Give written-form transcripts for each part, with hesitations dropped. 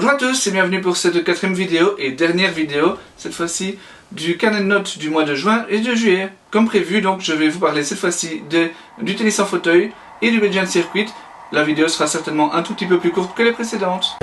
Bonjour à tous et bienvenue pour cette quatrième vidéo et dernière vidéo, cette fois-ci du carnet de notes du mois de juin et de juillet. Comme prévu, donc je vais vous parler cette fois-ci du tennis en fauteuil et du Belgian Circuit. La vidéo sera certainement un tout petit peu plus courte que les précédentes.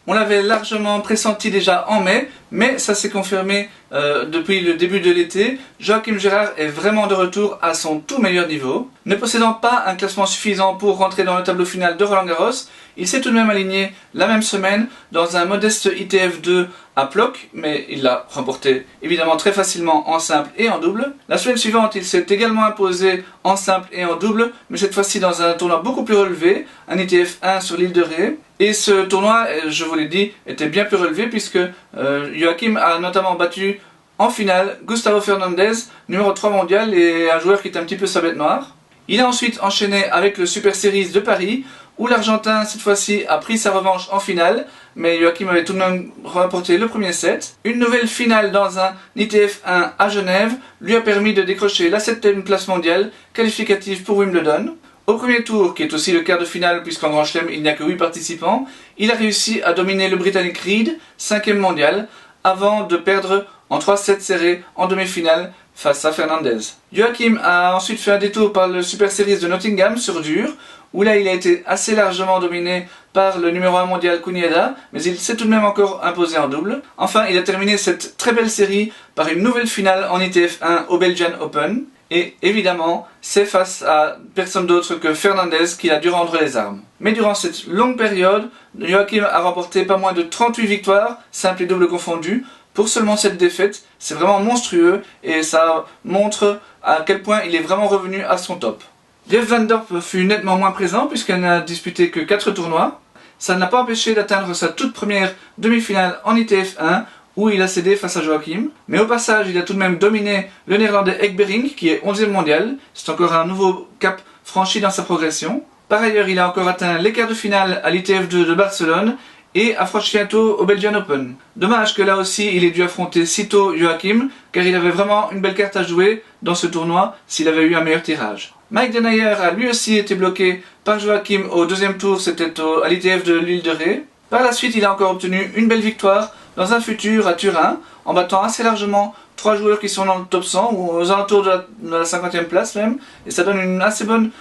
On l'avait largement pressenti déjà en mai, mais ça s'est confirmé depuis le début de l'été. Joachim Gérard est vraiment de retour à son tout meilleur niveau. Ne possédant pas un classement suffisant pour rentrer dans le tableau final de Roland Garros, il s'est tout de même aligné la même semaine dans un modeste ITF 2 à Plock, mais il l'a remporté évidemment très facilement en simple et en double. La semaine suivante, il s'est également imposé en simple et en double, mais cette fois-ci dans un tournoi beaucoup plus relevé, un ITF 1 sur l'île de Ré. Et ce tournoi, je vous l'ai dit, était bien plus relevé puisque Joachim a notamment battu en finale Gustavo Fernandez, numéro 3 mondial et un joueur qui est un petit peu sa bête noire. Il a ensuite enchaîné avec le Super Series de Paris, où l'Argentin, cette fois-ci, a pris sa revanche en finale, mais Joachim avait tout de même remporté le premier set. Une nouvelle finale dans un ITF 1 à Genève lui a permis de décrocher la 7e place mondiale, qualificative pour Wimbledon. Au premier tour, qui est aussi le quart de finale puisqu'en Grand Chelem il n'y a que 8 participants, il a réussi à dominer le Britannique Reed, 5e mondial, avant de perdre en 3 sets serrés en demi-finale face à Fernandez. Joachim a ensuite fait un détour par le Super Series de Nottingham sur dur, où là il a été assez largement dominé par le numéro 1 mondial Kunieda, mais il s'est tout de même encore imposé en double. Enfin, il a terminé cette très belle série par une nouvelle finale en ITF 1 au Belgian Open. Et évidemment, c'est face à personne d'autre que Fernandez qu'il a dû rendre les armes. Mais durant cette longue période, Joachim a remporté pas moins de 38 victoires, simples et doubles confondus, pour seulement cette défaite. C'est vraiment monstrueux et ça montre à quel point il est vraiment revenu à son top. Jeff Van Dorp fut nettement moins présent puisqu'elle n'a disputé que 4 tournois. Ça ne l'a pas empêché d'atteindre sa toute première demi-finale en ITF 1, où il a cédé face à Joachim. Mais au passage, il a tout de même dominé le néerlandais Ekbering, qui est 11e mondial. C'est encore un nouveau cap franchi dans sa progression. Par ailleurs, il a encore atteint les quarts de finale à l'ITF 2 de Barcelone et approche bientôt au Belgian Open. Dommage que là aussi, il ait dû affronter sitôt Joachim, car il avait vraiment une belle carte à jouer dans ce tournoi s'il avait eu un meilleur tirage. Mike Denayer a lui aussi été bloqué par Joachim au deuxième tour, c'était à l'ITF de l'île de Ré. Par la suite, il a encore obtenu une belle victoire dans un futur à Turin, en battant assez largement 3 joueurs qui sont dans le top 100, ou aux alentours de la 50e place même, et ça donne une assez bonne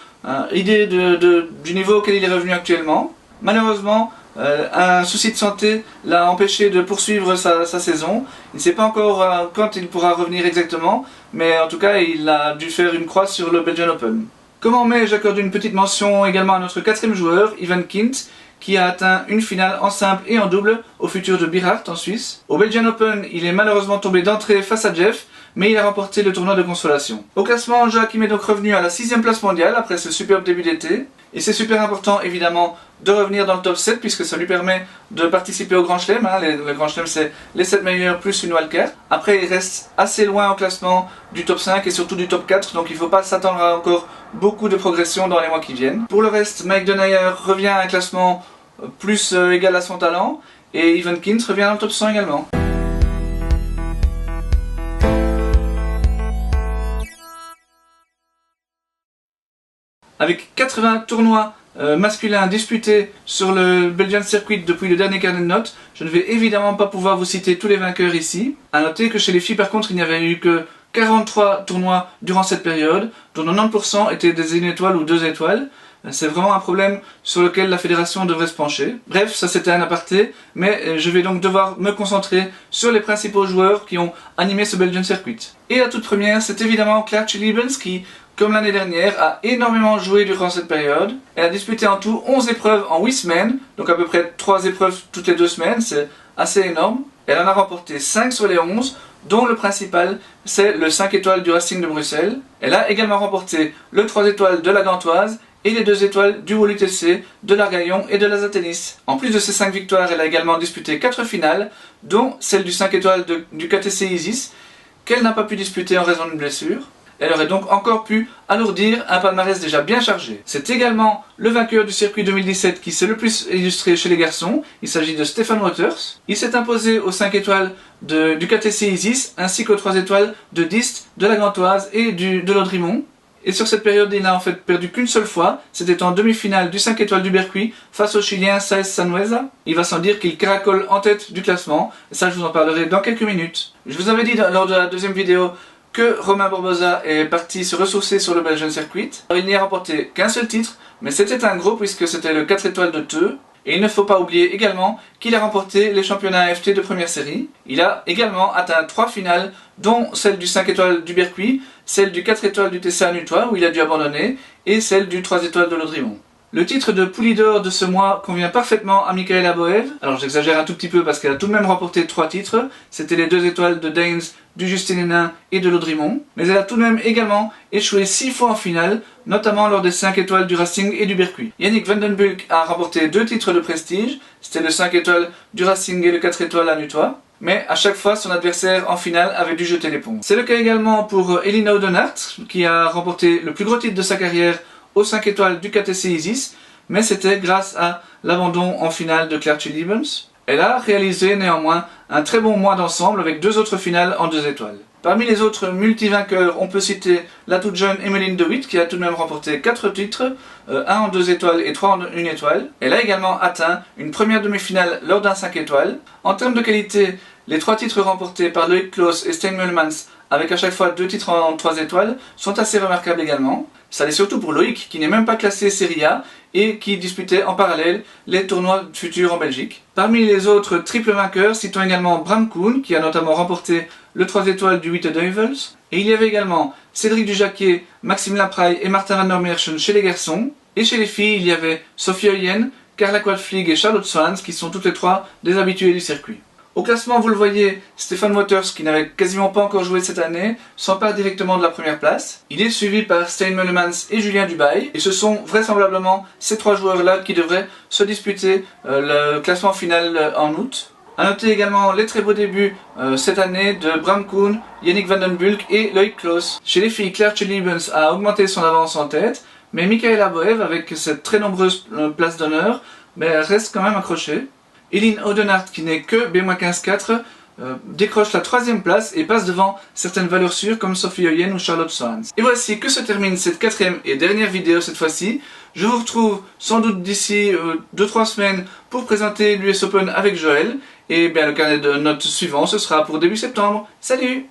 idée du niveau auquel il est revenu actuellement. Malheureusement, un souci de santé l'a empêché de poursuivre sa saison. Il ne sait pas encore quand il pourra revenir exactement, mais en tout cas il a dû faire une croix sur le Belgian Open. Comme en mai, j'accorde une petite mention également à notre 4e joueur, Ivan Kint, qui a atteint une finale en simple et en double au futur de Bierhardt en Suisse. Au Belgian Open, il est malheureusement tombé d'entrée face à Jeff, mais il a remporté le tournoi de consolation. Au classement, Joachim est donc revenu à la 6e place mondiale après ce superbe début d'été. Et c'est super important évidemment de revenir dans le top 7 puisque ça lui permet de participer au Grand Chelem. Le Grand Chelem, c'est les 7 meilleurs plus une wildcard. Après, il reste assez loin au classement du top 5 et surtout du top 4, donc il ne faut pas s'attendre à encore beaucoup de progression dans les mois qui viennent. Pour le reste, Mike Denayer revient à un classement plus égal à son talent et Ivan Kint revient dans le top 100 également. Avec 80 tournois masculins disputés sur le Belgian Circuit depuis le dernier carnet de notes, je ne vais évidemment pas pouvoir vous citer tous les vainqueurs ici. A noter que chez les filles par contre il n'y avait eu que 43 tournois durant cette période, dont 90% étaient des 1 étoile ou 2 étoiles. C'est vraiment un problème sur lequel la fédération devrait se pencher. Bref, ça c'était un aparté, mais je vais donc devoir me concentrer sur les principaux joueurs qui ont animé ce Belgian Circuit. Et la toute première, c'est évidemment Claire Liebens qui, comme l'année dernière, a énormément joué durant cette période. Elle a disputé en tout 11 épreuves en 8 semaines, donc à peu près 3 épreuves toutes les 2 semaines, c'est assez énorme. Elle en a remporté 5 sur les 11, dont le principal, c'est le 5 étoiles du Racing de Bruxelles. Elle a également remporté le 3 étoiles de la Gantoise et les 2 étoiles du WTC, de l'Argaillon et de l'Asa Tennis. En plus de ces 5 victoires, elle a également disputé 4 finales, dont celle du 5 étoiles du KTC Isis, qu'elle n'a pas pu disputer en raison d'une blessure. Elle aurait donc encore pu alourdir un palmarès déjà bien chargé. C'est également le vainqueur du circuit 2017 qui s'est le plus illustré chez les garçons. Il s'agit de Stefan Wouters. Il s'est imposé aux 5 étoiles du KTC Isis ainsi qu'aux 3 étoiles de Diest, de la Gantoise et de l'Audrimont. Et sur cette période, il n'a en fait perdu qu'une seule fois. C'était en demi-finale du 5 étoiles du Berqui face au Chilien Saez Sanueza. Il va sans dire qu'il caracole en tête du classement. Et ça, je vous en parlerai dans quelques minutes. Je vous avais dit lors de la deuxième vidéo que Romain Barbosa est parti se ressourcer sur le Belgian Circuit. Il n'y a remporté qu'un seul titre, mais c'était un gros puisque c'était le 4 étoiles de Theux. Et il ne faut pas oublier également qu'il a remporté les championnats AFT de première série. Il a également atteint 3 finales, dont celle du 5 étoiles du Berqui, celle du 4 étoiles du TCA Nutois où il a dû abandonner, et celle du 3 étoiles de Laudrimont. Le titre de Poulie d'or de ce mois convient parfaitement à Michaela Boev. Alors j'exagère un tout petit peu parce qu'elle a tout de même remporté 3 titres. C'était les 2 étoiles de Daines, du Justin Hénin et de Laudrimont. Mais elle a tout de même également échoué 6 fois en finale, notamment lors des 5 étoiles du Racing et du Berqui. Yannick Van Den Bulck a remporté 2 titres de prestige. C'était le 5 étoiles du Racing et le 4 étoiles à Nutois. Mais à chaque fois, son adversaire en finale avait dû jeter l'éponge. C'est le cas également pour Elina Oudenaert, qui a remporté le plus gros titre de sa carrière aux 5 étoiles du KTC Isis, mais c'était grâce à l'abandon en finale de Claire Liebens. Elle a réalisé néanmoins un très bon mois d'ensemble avec 2 autres finales en 2 étoiles. Parmi les autres multi-vainqueurs, on peut citer la toute jeune Emmeline De Witt qui a tout de même remporté 4 titres, 1 en 2 étoiles et 3 en 1 étoile. Elle a également atteint une première demi-finale lors d'un 5 étoiles. En termes de qualité, les 3 titres remportés par Loïc Klaus et Stijn Meulemans, avec à chaque fois 2 titres en 3 étoiles, sont assez remarquables également. Ça l'est surtout pour Loïc, qui n'est même pas classé Serie A et qui disputait en parallèle les tournois futurs en Belgique. Parmi les autres triples vainqueurs, citons également Bram Koen, qui a notamment remporté le 3 étoiles du Witte Duivels. Et il y avait également Cédric Dujacquet, Maxime Lapraille et Martin van der Meerschen chez les garçons. Et chez les filles, il y avait Sophie Heuyen, Carla Quadflieg et Charlotte Swans, qui sont toutes les 3 des habitués du circuit. Au classement, vous le voyez, Stefan Wouters, qui n'avait quasiment pas encore joué cette année, s'empare directement de la première place. Il est suivi par Stijn Meulemans et Julien Dubail, et ce sont vraisemblablement ces 3 joueurs-là qui devraient se disputer le classement final en août. A noter également les très beaux débuts cette année de Bram Koen, Yannick Van Den Bulck et Loïc Klaus. Chez les filles, Claire Liebens a augmenté son avance en tête, mais Michaela Boev, avec cette très nombreuse place d'honneur, reste quand même accrochée. Elin Oudenaert, qui n'est que B-15-4, décroche la 3e place et passe devant certaines valeurs sûres comme Sophie Heuyen ou Charlotte Swans. Et voici que se termine cette 4e et dernière vidéo cette fois-ci. Je vous retrouve sans doute d'ici 2-3 semaines pour présenter l'US Open avec Joël. Et bien le carnet de notes suivant, ce sera pour début septembre. Salut!